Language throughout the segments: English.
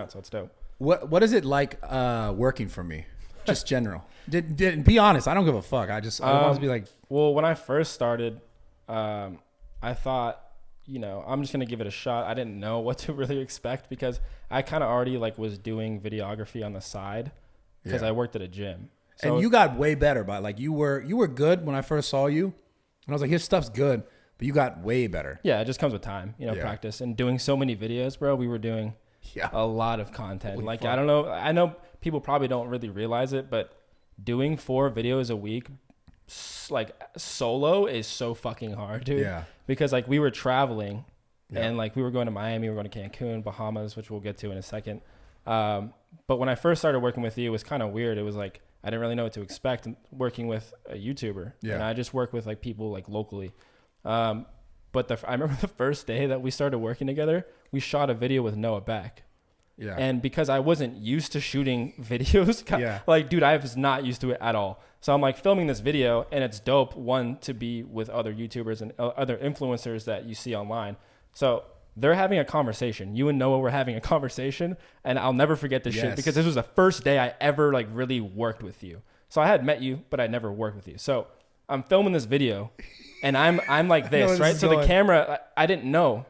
out, so it's dope. What is it like working for me? Just general. Be honest. I don't give a fuck. I want to be like. Well, when I first started, I thought, I'm just gonna give it a shot. I didn't know what to really expect because I kind of already like was doing videography on the side because I worked at a gym. So, and you got way better, but like you were good when I first saw you, and I was like, his stuff's good, but you got way better. Yeah, it just comes with time, practice and doing so many videos, bro. We were doing a lot of content. Holy like fuck. I know people probably don't really realize it, but doing 4 videos a week, like solo, is so fucking hard, dude. Yeah. Because like we were traveling, and like we were going to Miami, we were going to Cancun, Bahamas, which we'll get to in a second. But when I first started working with you, it was kind of weird. It was like I didn't really know what to expect working with a YouTuber. Yeah. And I just work with like people like locally. But I remember the first day that we started working together, we shot a video with Noah Beck. Yeah. And because I wasn't used to shooting videos, like, dude, I was not used to it at all. So I'm like filming this video, and it's dope, one, to be with other YouTubers and other influencers that you see online. So they're having a conversation. You and Noah were having a conversation, and I'll never forget this shit because this was the first day I ever like really worked with you. So I had met you, but I never worked with you. So I'm filming this video, and I'm like this, right? So the camera, I didn't know.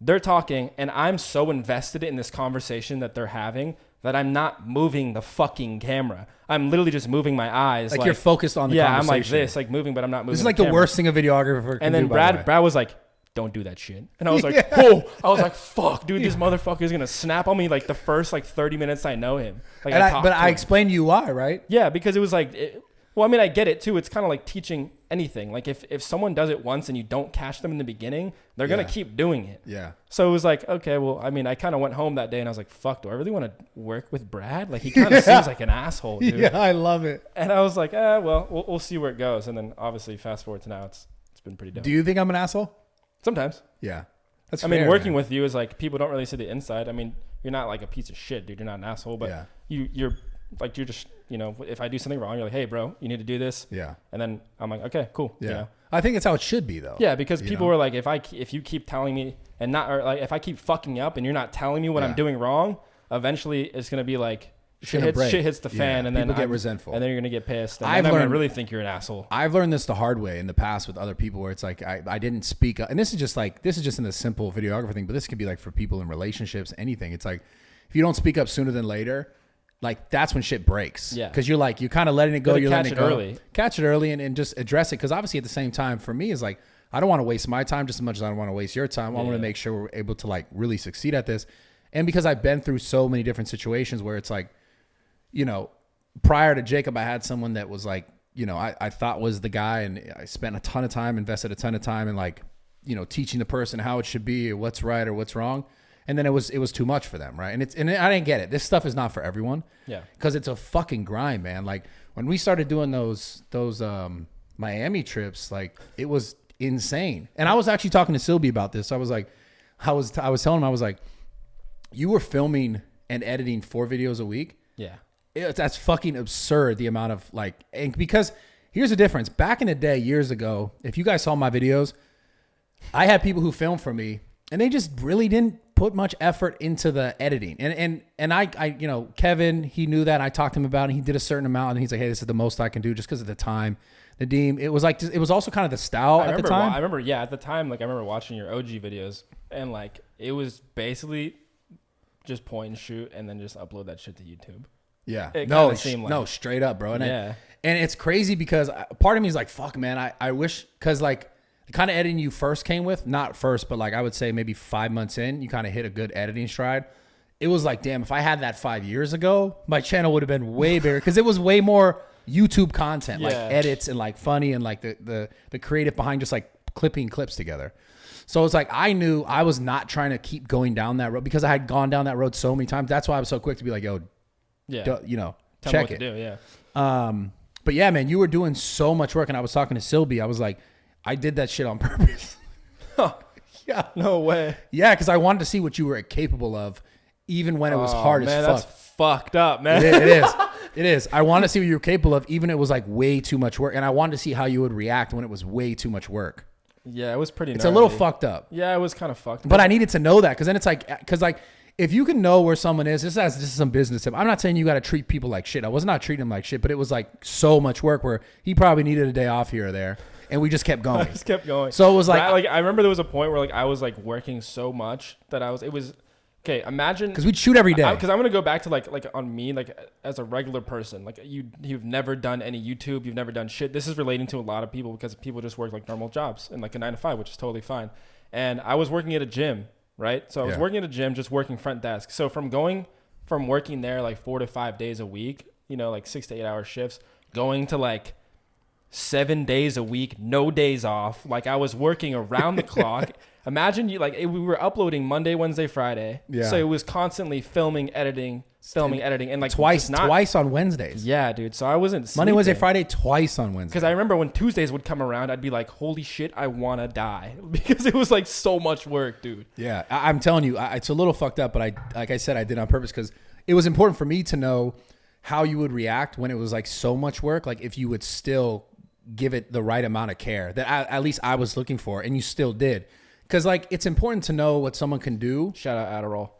They're talking, and I'm so invested in this conversation that they're having that I'm not moving the fucking camera. I'm literally just moving my eyes. Like you're focused on the conversation. Yeah, I'm like this, like moving, but I'm not moving. This is like the worst thing a videographer can do. And then Brad was like, don't do that shit. And I was like, whoa. I was like, fuck, dude, this motherfucker is going to snap on me like the first like 30 minutes I know him. Like, I explained to you why, right? Yeah, because it was like, well, I mean, I get it too. It's kind of like teaching anything. Like if someone does it once and you don't catch them in the beginning, they're going to keep doing it. Yeah. So it was like, okay, well, I mean, I kind of went home that day and I was like, fuck, do I really want to work with Brad? Like he kind of seems like an asshole, dude. Yeah, I love it. And I was like, well, we'll see where it goes. And then obviously fast forward to now, it's been pretty dope. Do you think I'm an asshole? Sometimes. Yeah. That's I fair, mean, working man. with you is like, people don't really see the inside. I mean, you're not like a piece of shit, dude. You're not an asshole, but you're like, you're just, if I do something wrong, you're like, hey, bro, you need to do this. Yeah. And then I'm like, okay, cool. Yeah. I think it's how it should be, though. Yeah, because people were like, if you keep telling me and not, or like if I keep fucking up and you're not telling me what I'm doing wrong, eventually it's gonna be like shit hits the fan, and then people get resentful, and then you're gonna get pissed. And then I really think you're an asshole. I've learned this the hard way in the past with other people, where it's like I didn't speak up, and this is just in the simple videographer thing, but this could be like for people in relationships, anything. It's like if you don't speak up sooner than later, like that's when shit breaks. Yeah. Because you're kind of letting it go. You're letting it go early. Catch it early and just address it. Because obviously at the same time, for me, is like, I don't want to waste my time just as much as I don't want to waste your time. I want to make sure we're able to like really succeed at this. And because I've been through so many different situations where it's like, prior to Jacob, I had someone that was like, I thought was the guy, and I spent a ton of time, invested a ton of time in like, teaching the person how it should be or what's right or what's wrong. And then it was too much for them, right? And I didn't get it. This stuff is not for everyone. Yeah. Because it's a fucking grind, man. Like when we started doing those Miami trips, like it was insane. And I was actually talking to Sylvie about this. I was like, I was telling him, I was like, you were filming and editing 4 videos a week. Yeah. That's fucking absurd, the amount of like, and because here's the difference. Back in the day, years ago, if you guys saw my videos, I had people who filmed for me and they just really didn't put much effort into the editing. And I Kevin, he knew that. I talked to him about it. He did a certain amount, and he's like, hey, this is the most I can do just because of the time. Nadeem, it was also kind of the style at the time. I remember, at the time, like I remember watching your OG videos, and like it was basically just point and shoot and then just upload that shit to YouTube. Yeah. No, straight up, bro. And it's crazy because part of me is like, fuck, man, I wish, because like the kind of editing you first came with, not first, but like I would say maybe 5 months in, you kind of hit a good editing stride. It was like, damn, if I had that 5 years ago, my channel would have been way bigger because it was way more YouTube content, like edits and like funny and like the creative behind just like clipping clips together. So it's like I knew I was not trying to keep going down that road because I had gone down that road so many times. That's why I was so quick to be like, yo, Tell check me it. To do, yeah. But yeah, man, you were doing so much work, and I was talking to Sylvie. I was like, I did that shit on purpose. Yeah, no way. Yeah, because I wanted to see what you were capable of, even when it was hard as fuck. That's fucked up, man. It is. It is. I wanted to see what you were capable of, even if it was like way too much work, and I wanted to see how you would react when it was way too much work. Yeah, it was pretty. It's a little fucked up. Yeah, it was kind of fucked. But I needed to know that because then it's like, if you can know where someone is, this is some business tip. I'm not saying you got to treat people like shit. I was not treating him like shit, but it was like so much work where he probably needed a day off here or there, and we just kept going. Just kept going. So it was like, I remember there was a point where like I was like working so much that it was okay. Imagine because we'd shoot every day. Because I'm gonna go back to like on me, like as a regular person, like you've never done any YouTube, you've never done shit. This is relating to a lot of people because people just work like normal jobs and like a 9 to 5, which is totally fine. And I was working at a gym. Right. So I was working at a gym, just working front desk. So from working there like 4 to 5 days a week, you know, like 6 to 8 hour shifts, going to like 7 days a week, no days off. Like I was working around the clock. Imagine we were uploading Monday, Wednesday, Friday. Yeah. So it was constantly filming, editing, and like twice on Wednesdays. Yeah, dude. So I wasn't sleeping. Monday, Wednesday, Friday, twice on Wednesday. Because I remember when Tuesdays would come around, I'd be like, holy shit, I want to die. Because it was like so much work, dude. Yeah, I'm telling you, it's a little fucked up, but like I said, I did it on purpose because it was important for me to know how you would react when it was like so much work. Like if you would still give it the right amount of care that at least I was looking for, and you still did. Because like it's important to know what someone can do. Shout out Adderall.